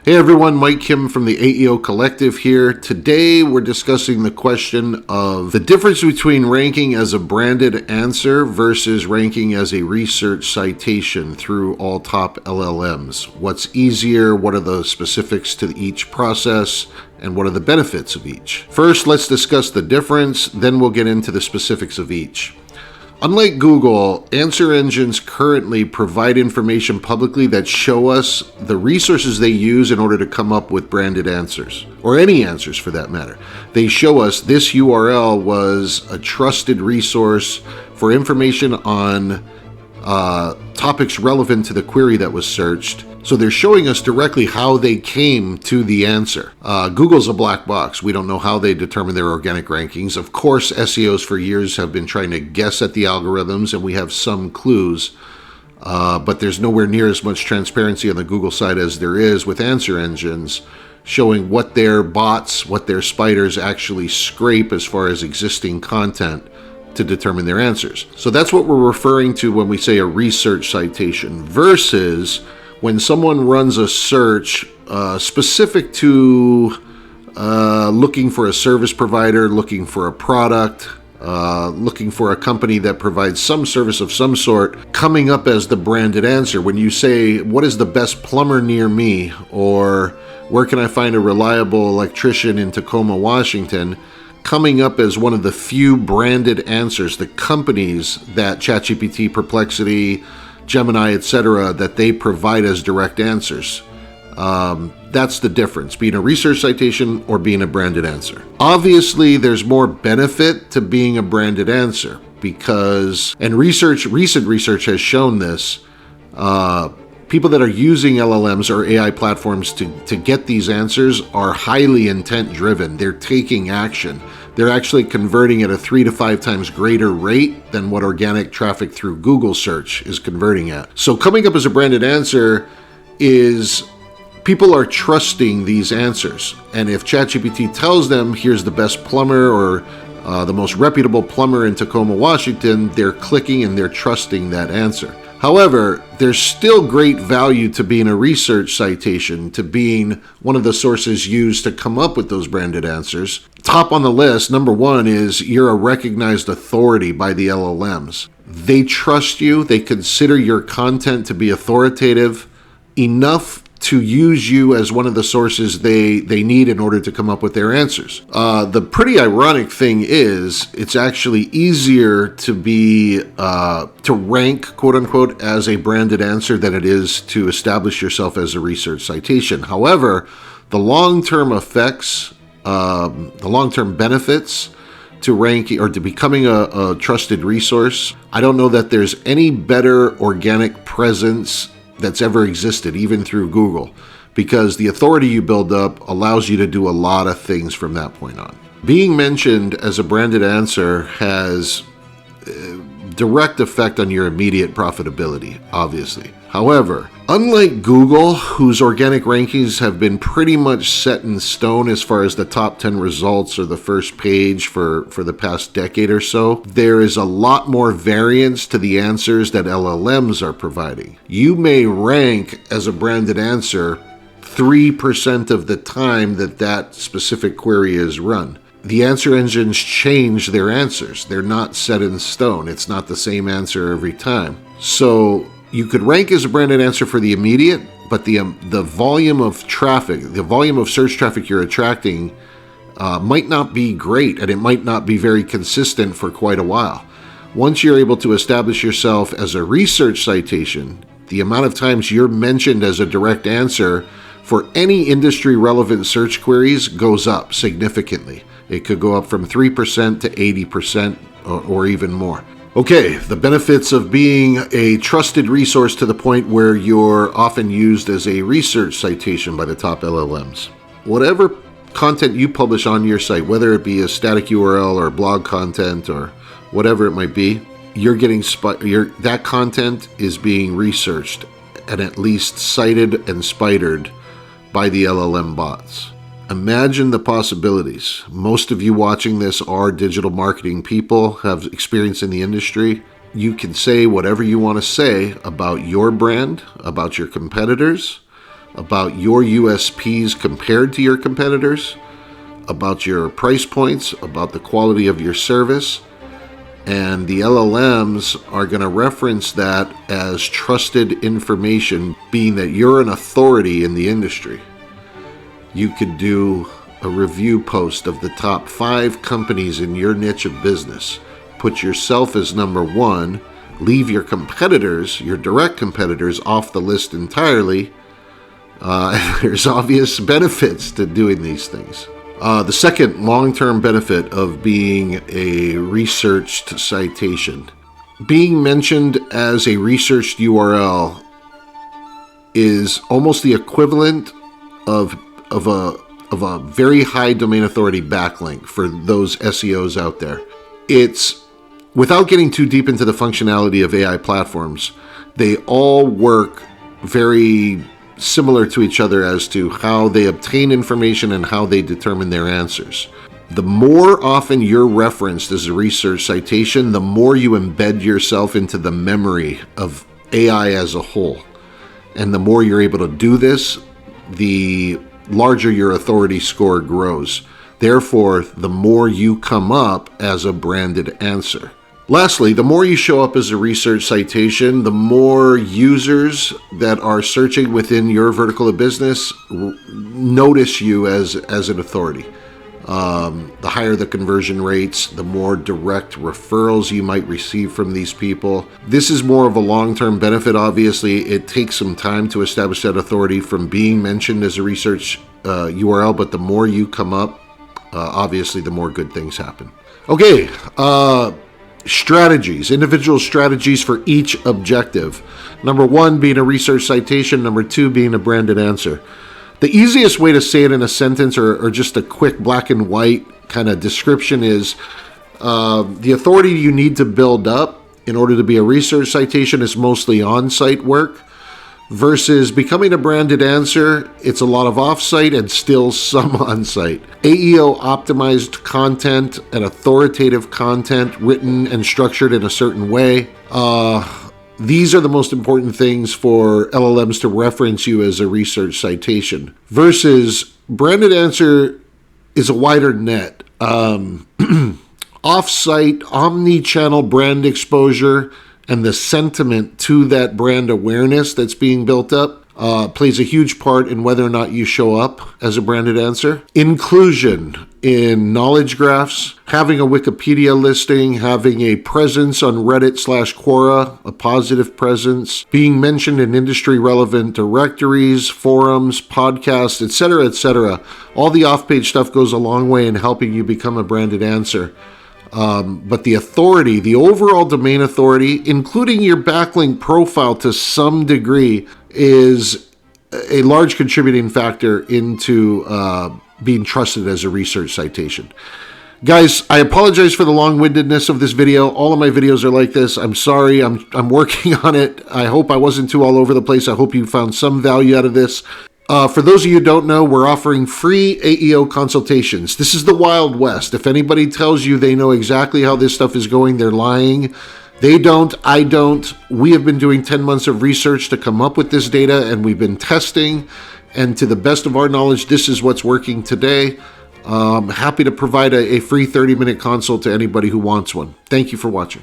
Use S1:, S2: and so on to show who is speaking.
S1: Hey everyone, Mike Kim from the AEO Collective here. Today we're discussing the question of the difference between ranking as a branded answer versus ranking as a research citation through all top LLMs. What's easier? What are the specifics to each process? And what are the benefits of each? First, let's discuss the difference, then we'll get into the specifics of each. Unlike Google, answer engines currently provide information publicly that show us the resources they use in order to come up with branded answers, or any answers for that matter. They show us this URL was a trusted resource for information on topics relevant to the query that was searched. So they're showing us directly how they came to the answer. Google's a black box. We don't know how they determine their organic rankings. Of course, SEOs for years have been trying to guess at the algorithms, and we have some clues, but there's nowhere near as much transparency on the Google side as there is with answer engines, showing what their bots, what their spiders actually scrape as far as existing content to determine their answers. So that's what we're referring to when we say a research citation versus when someone runs a search specific to looking for a service provider, looking for a product, looking for a company that provides some service of some sort, coming up as the branded answer. When you say, what is the best plumber near me? Or where can I find a reliable electrician in Tacoma, Washington? Coming up as one of the few branded answers, the companies that ChatGPT, Perplexity, Gemini, etc., that they provide as direct answers. That's the difference, being a research citation or being a branded answer. Obviously, there's more benefit to being a branded answer because, and recent research has shown this, people that are using LLMs or AI platforms to get these answers are highly intent-driven. They're taking action. They're actually converting at a 3 to 5 times greater rate than what organic traffic through Google search is converting at. So coming up as a branded answer is people are trusting these answers. And if ChatGPT tells them, here's the best plumber or the most reputable plumber in Tacoma, Washington, they're clicking and they're trusting that answer. However, there's still great value to being a research citation, to being one of the sources used to come up with those branded answers. Top on the list, number one, is you're a recognized authority by the LLMs. They trust you. They consider your content to be authoritative enough to use you as one of the sources they need in order to come up with their answers. The pretty ironic thing is it's actually easier to be to rank, quote unquote, as a branded answer than it is to establish yourself as a research citation. However, the long-term effects, the long-term benefits to ranking or to becoming a trusted resource, I don't know that there's any better organic presence that's ever existed, even through Google, because the authority you build up allows you to do a lot of things from that point on. Being mentioned as a branded answer has direct effect on your immediate profitability, obviously. However, unlike Google, whose organic rankings have been pretty much set in stone as far as the top 10 results or the first page for the past decade or so, there is a lot more variance to the answers that LLMs are providing. You may rank as a branded answer 3% of the time that specific query is run. The answer engines change their answers. They're not set in stone. It's not the same answer every time. So you could rank as a branded answer for the immediate, but the volume of traffic, the volume of search traffic you're attracting might not be great, and it might not be very consistent for quite a while. Once you're able to establish yourself as a research citation, the amount of times you're mentioned as a direct answer for any industry-relevant search queries goes up significantly. It could go up from 3% to 80% or even more. Okay, the benefits of being a trusted resource to the point where you're often used as a research citation by the top LLMs. Whatever content you publish on your site, whether it be a static URL or blog content or whatever it might be, you're getting that content is being researched and at least cited and spidered by the LLM bots. Imagine the possibilities. Most of you watching this are digital marketing people, have experience in the industry. You can say whatever you want to say about your brand, about your competitors, about your USPs compared to your competitors, about your price points, about the quality of your service, and the LLMs are going to reference that as trusted information, being that you're an authority in the industry. You could do a review post of the top 5 companies in your niche of business. Put yourself as number 1, leave your competitors, your direct competitors, off the list entirely. There's obvious benefits to doing these things. The second long-term benefit of being a researched citation. Being mentioned as a researched URL is almost the equivalent of a very high domain authority backlink for those SEOs out there. It's, without getting too deep into the functionality of AI platforms, they all work very similar to each other as to how they obtain information and how they determine their answers. The more often you're referenced as a research citation, the more you embed yourself into the memory of AI as a whole. And the more you're able to do this, the larger your authority score grows. Therefore, the more you come up as a branded answer. Lastly, the more you show up as a research citation, the more users that are searching within your vertical of business notice you as an authority. The higher the conversion rates, the more direct referrals you might receive from these people. This is more of a long-term benefit. Obviously, it takes some time to establish that authority from being mentioned as a research URL, but the more you come up, obviously, the more good things happen. Okay, strategies, individual strategies for each objective. Number 1, being a research citation. Number 2, being a branded answer. The easiest way to say it in a sentence or just a quick black and white kind of description is the authority you need to build up in order to be a research citation is mostly on-site work, versus becoming a branded answer, it's a lot of off-site and still some on-site. AEO optimized content and authoritative content written and structured in a certain way. These are the most important things for LLMs to reference you as a research citation. Versus branded answer is a wider net. Off-site, omni-channel brand exposure and the sentiment to that brand awareness that's being built up plays a huge part in whether or not you show up as a branded answer. Inclusion in knowledge graphs, having a Wikipedia listing, having a presence on Reddit/Quora, a positive presence, being mentioned in industry-relevant directories, forums, podcasts, etc., etc. All the off-page stuff goes a long way in helping you become a branded answer. But the authority, the overall domain authority, including your backlink profile to some degree, is a large contributing factor into being trusted as a research citation. Guys, I apologize for the long-windedness of this video. All of my videos are like this. I'm sorry. I'm working on it. I hope I wasn't too all over the place. I hope you found some value out of this. For those of you who don't know, we're offering free AEO consultations. This is the Wild West. If anybody tells you they know exactly how this stuff is going, they're lying. They don't, I don't. We have been doing 10 months of research to come up with this data, and we've been testing. And to the best of our knowledge, this is what's working today. Happy to provide a free 30-minute consult to anybody who wants one. Thank you for watching.